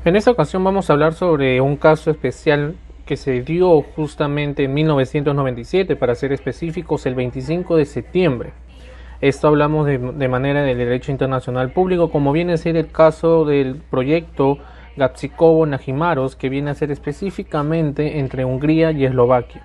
En esta ocasión vamos a hablar sobre un caso especial que se dio justamente en 1997, para ser específicos, el 25 de septiembre. Esto hablamos de manera del derecho internacional público, como viene a ser el caso del proyecto Gatčíkovo-Nažimaros, que viene a ser específicamente entre Hungría y Eslovaquia.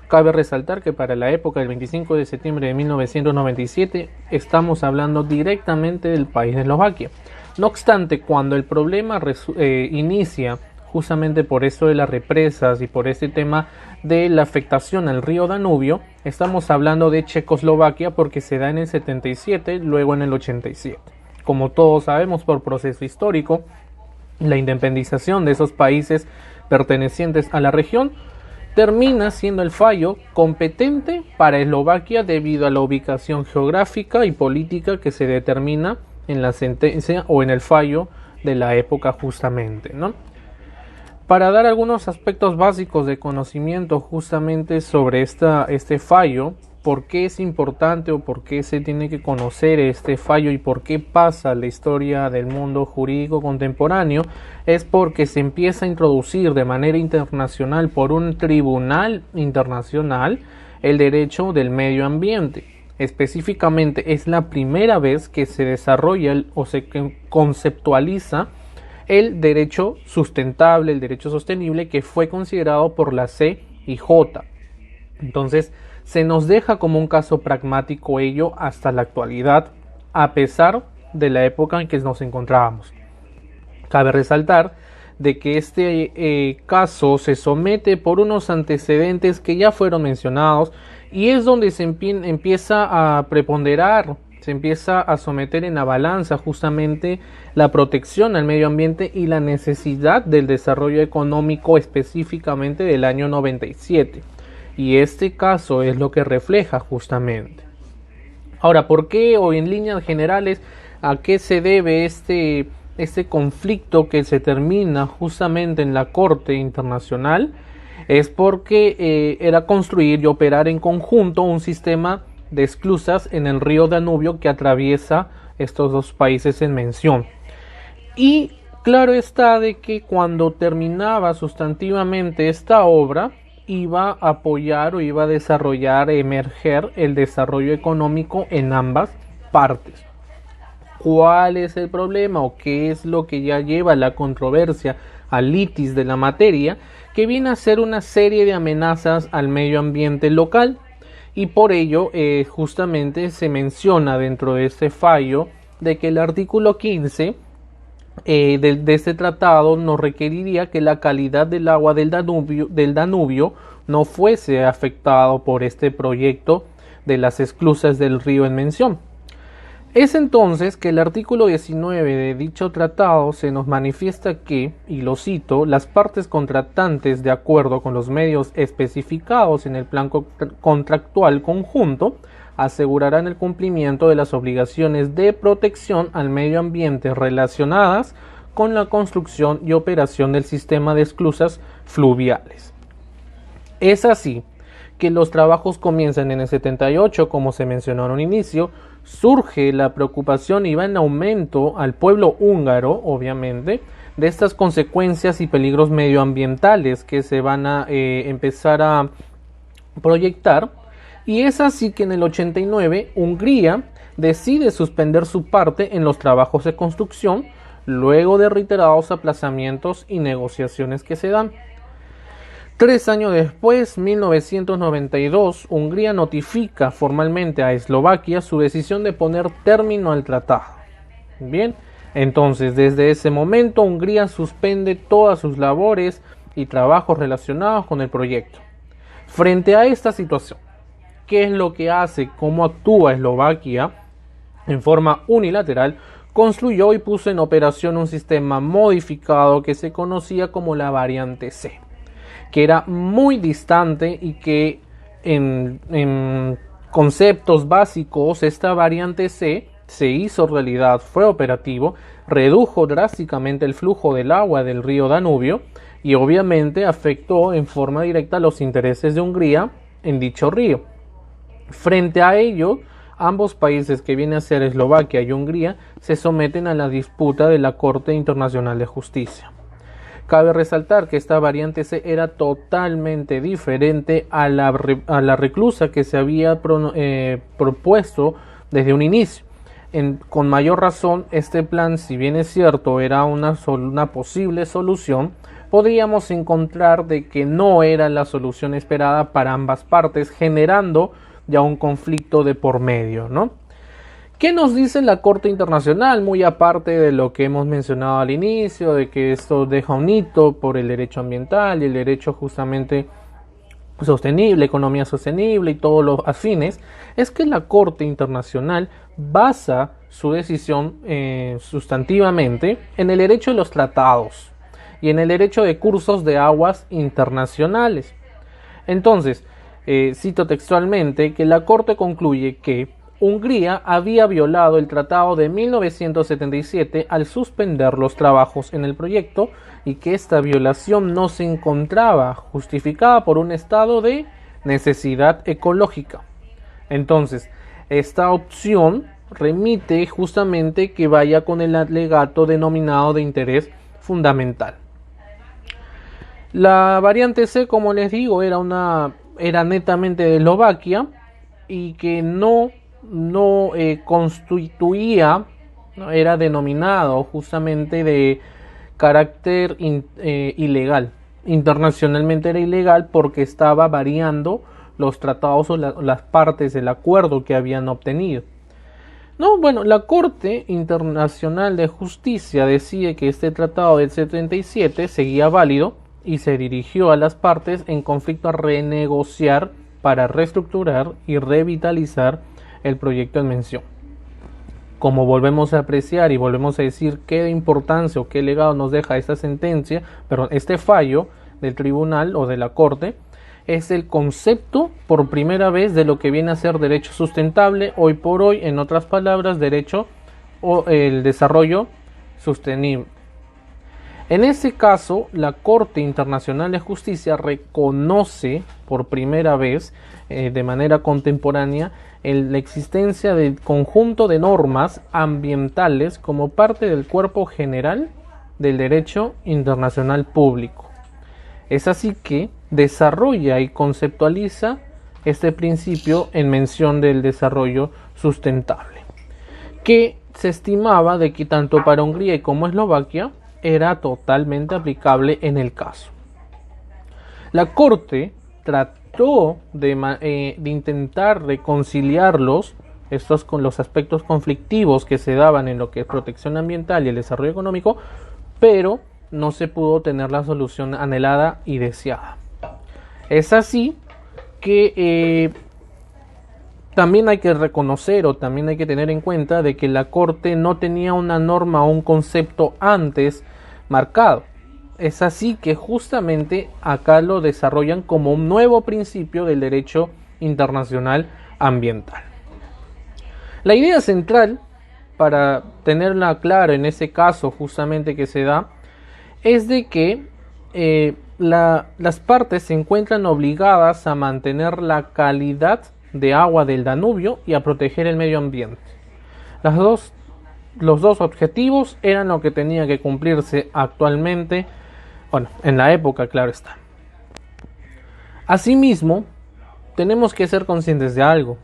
Cabe resaltar que para la época del 25 de septiembre de 1997 estamos hablando directamente del país de Eslovaquia. No obstante, cuando el problema inicia justamente por esto de las represas y por este tema de la afectación al río Danubio, estamos hablando de Checoslovaquia porque se da en el 77, luego en el 87. Como todos sabemos por proceso histórico, la independización de esos países pertenecientes a la región termina siendo el fallo competente para Eslovaquia debido a la ubicación geográfica y política que se determina en la sentencia o en el fallo de la época justamente, ¿no? Para dar algunos aspectos básicos de conocimiento justamente sobre este fallo, por qué es importante o por qué se tiene que conocer este fallo y por qué pasa la historia del mundo jurídico contemporáneo, es porque se empieza a introducir de manera internacional por un tribunal internacional el derecho del medio ambiente. Específicamente es la primera vez que se desarrolla o se conceptualiza el derecho sustentable, el derecho sostenible, que fue considerado por la CIJ. Entonces, se nos deja como un caso pragmático ello hasta la actualidad, a pesar de la época en que nos encontrábamos. Cabe resaltar de que este caso se somete por unos antecedentes que ya fueron mencionados, y es donde se empieza a preponderar, se empieza a someter en la balanza justamente la protección al medio ambiente y la necesidad del desarrollo económico específicamente del año 97. Y este caso es lo que refleja justamente. Ahora, ¿por qué, o en líneas generales, a qué se debe este conflicto que se termina justamente en la Corte Internacional? Es porque era construir y operar en conjunto un sistema de esclusas en el río Danubio que atraviesa estos dos países en mención. Y claro está de que cuando terminaba sustantivamente esta obra, iba a apoyar o iba a desarrollar, emerger el desarrollo económico en ambas partes. ¿Cuál es el problema o qué es lo que ya lleva la controversia al litis de la materia? Que viene a ser una serie de amenazas al medio ambiente local, y por ello justamente se menciona dentro de este fallo de que el artículo 15 de este tratado nos requeriría que la calidad del agua del Danubio no fuese afectado por este proyecto de las esclusas del río en mención. Es entonces que el artículo 19 de dicho tratado se nos manifiesta que, y lo cito, las partes contratantes, de acuerdo con los medios especificados en el plan contractual conjunto, asegurarán el cumplimiento de las obligaciones de protección al medio ambiente relacionadas con la construcción y operación del sistema de esclusas fluviales. Es así que los trabajos comienzan en el 78, como se mencionó en un inicio. Surge la preocupación y va en aumento al pueblo húngaro, obviamente, de estas consecuencias y peligros medioambientales que se van a empezar a proyectar. Y es así que en el 89 Hungría decide suspender su parte en los trabajos de construcción, luego de reiterados aplazamientos y negociaciones que se dan. 3 años después, 1992, Hungría notifica formalmente a Eslovaquia su decisión de poner término al tratado. Bien, entonces desde ese momento Hungría suspende todas sus labores y trabajos relacionados con el proyecto. Frente a esta situación, ¿qué es lo que hace? ¿Cómo actúa Eslovaquia? En forma unilateral, construyó y puso en operación un sistema modificado que se conocía como la variante C, que era muy distante y que en conceptos básicos esta variante C se hizo realidad, fue operativo, redujo drásticamente el flujo del agua del río Danubio y obviamente afectó en forma directa los intereses de Hungría en dicho río. Frente a ello, ambos países, que vienen a ser Eslovaquia y Hungría, se someten a la disputa de la Corte Internacional de Justicia. Cabe resaltar que esta variante C era totalmente diferente a la reclusa que se había propuesto desde un inicio. Con mayor razón, este plan, si bien es cierto, era una posible solución, podríamos encontrar de que no era la solución esperada para ambas partes, generando ya un conflicto de por medio, ¿no? ¿Qué nos dice la Corte Internacional? Muy aparte de lo que hemos mencionado al inicio, de que esto deja un hito por el derecho ambiental y el derecho justamente sostenible, economía sostenible y todos los afines, es que la Corte Internacional basa su decisión sustantivamente en el derecho de los tratados y en el derecho de cursos de aguas internacionales. Entonces, cito textualmente que la Corte concluye que Hungría había violado el tratado de 1977 al suspender los trabajos en el proyecto y que esta violación no se encontraba justificada por un estado de necesidad ecológica. Entonces, esta opción remite justamente que vaya con el alegato denominado de interés fundamental. La variante C, como les digo, era netamente de Eslovaquia y que no constituía, ¿no? Era denominado justamente de carácter ilegal. Internacionalmente era ilegal porque estaba variando los tratados o las partes del acuerdo que habían obtenido. No, bueno, la Corte Internacional de Justicia decide que este tratado del 77 seguía válido y se dirigió a las partes en conflicto a renegociar para reestructurar y revitalizar el proyecto en mención. Como volvemos a apreciar y volvemos a decir qué importancia o qué legado nos deja esta sentencia, este fallo del tribunal o de la Corte, es el concepto por primera vez de lo que viene a ser derecho sustentable, hoy por hoy, en otras palabras, derecho o el desarrollo sostenible. En ese caso, la Corte Internacional de Justicia reconoce por primera vez, de manera contemporánea, la existencia del conjunto de normas ambientales como parte del cuerpo general del derecho internacional público. Es así que desarrolla y conceptualiza este principio en mención del desarrollo sustentable, que se estimaba de que tanto para Hungría como Eslovaquia era totalmente aplicable en el caso. La Corte trató de intentar reconciliarlos, estos con los aspectos conflictivos que se daban en lo que es protección ambiental y el desarrollo económico, pero no se pudo tener la solución anhelada y deseada. Es así que también hay que reconocer o también hay que tener en cuenta de que la Corte no tenía una norma o un concepto antes marcado. Es así que justamente acá lo desarrollan como un nuevo principio del derecho internacional ambiental. La idea central, para tenerla clara en ese caso justamente que se da, es de que las partes se encuentran obligadas a mantener la calidad de agua del Danubio y a proteger el medio ambiente. Los dos objetivos eran lo que tenía que cumplirse actualmente, bueno, en la época, claro está. Asimismo, tenemos que ser conscientes de algo,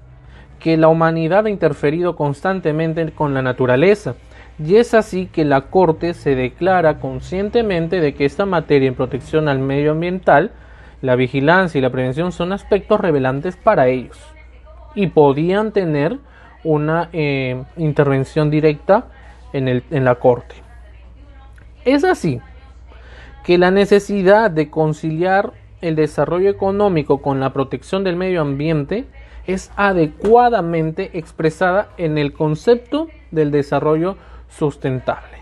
que la humanidad ha interferido constantemente con la naturaleza, y es así que la Corte se declara conscientemente de que esta materia en protección al medio ambiental, la vigilancia y la prevención son aspectos relevantes para ellos y podían tener una intervención directa en la Corte. Es así que la necesidad de conciliar el desarrollo económico con la protección del medio ambiente es adecuadamente expresada en el concepto del desarrollo sustentable.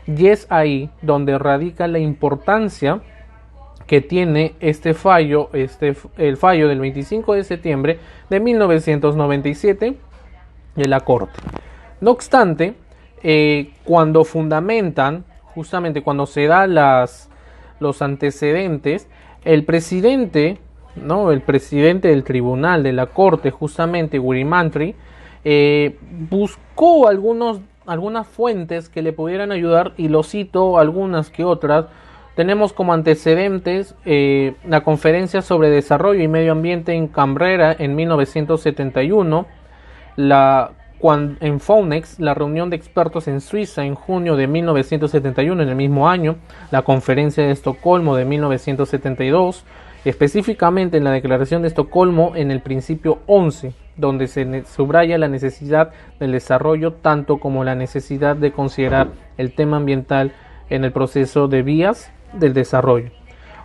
Y es ahí donde radica la importancia que tiene este fallo, el fallo del 25 de septiembre de 1997 de la Corte. No obstante, cuando fundamentan, justamente cuando se dan los antecedentes, el presidente del tribunal de la Corte, justamente Willy Mantri, buscó algunas fuentes que le pudieran ayudar, y lo cito algunas que otras, Tenemos como antecedentes la Conferencia sobre Desarrollo y Medio Ambiente en Canberra en 1971, en Phoenix, la reunión de expertos en Suiza en junio de 1971, en el mismo año, la Conferencia de Estocolmo de 1972, específicamente en la Declaración de Estocolmo en el principio 11, donde se subraya la necesidad del desarrollo tanto como la necesidad de considerar el tema ambiental en el proceso de vías del desarrollo.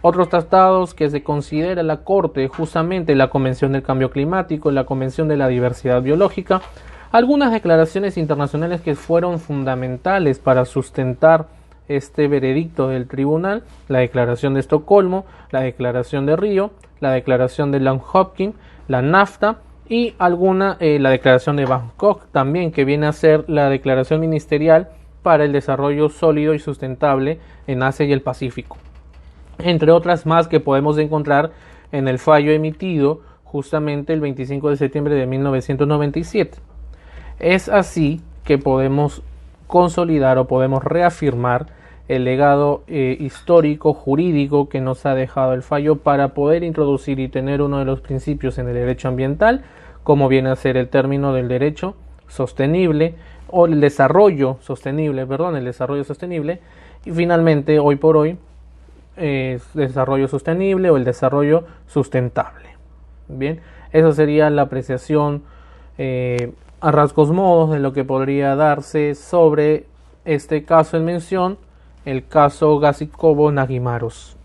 Otros tratados que se considera la Corte, justamente la Convención del Cambio Climático, la Convención de la Diversidad Biológica, algunas declaraciones internacionales que fueron fundamentales para sustentar este veredicto del tribunal: la Declaración de Estocolmo, la Declaración de Río, la Declaración de Long Hopkins, la NAFTA y la Declaración de Bangkok también, que viene a ser la Declaración Ministerial para el Desarrollo Sólido y Sustentable en Asia y el Pacífico, entre otras más que podemos encontrar en el fallo emitido justamente el 25 de septiembre de 1997. Es así que podemos consolidar o podemos reafirmar el legado histórico, jurídico que nos ha dejado el fallo para poder introducir y tener uno de los principios en el derecho ambiental, como viene a ser el término del derecho sostenible o el desarrollo sostenible, y finalmente hoy por hoy desarrollo sostenible o el desarrollo sustentable. Bien, esa sería la apreciación a rasgos modos de lo que podría darse sobre este caso en mención, el caso Gazicobo-Nagimaros.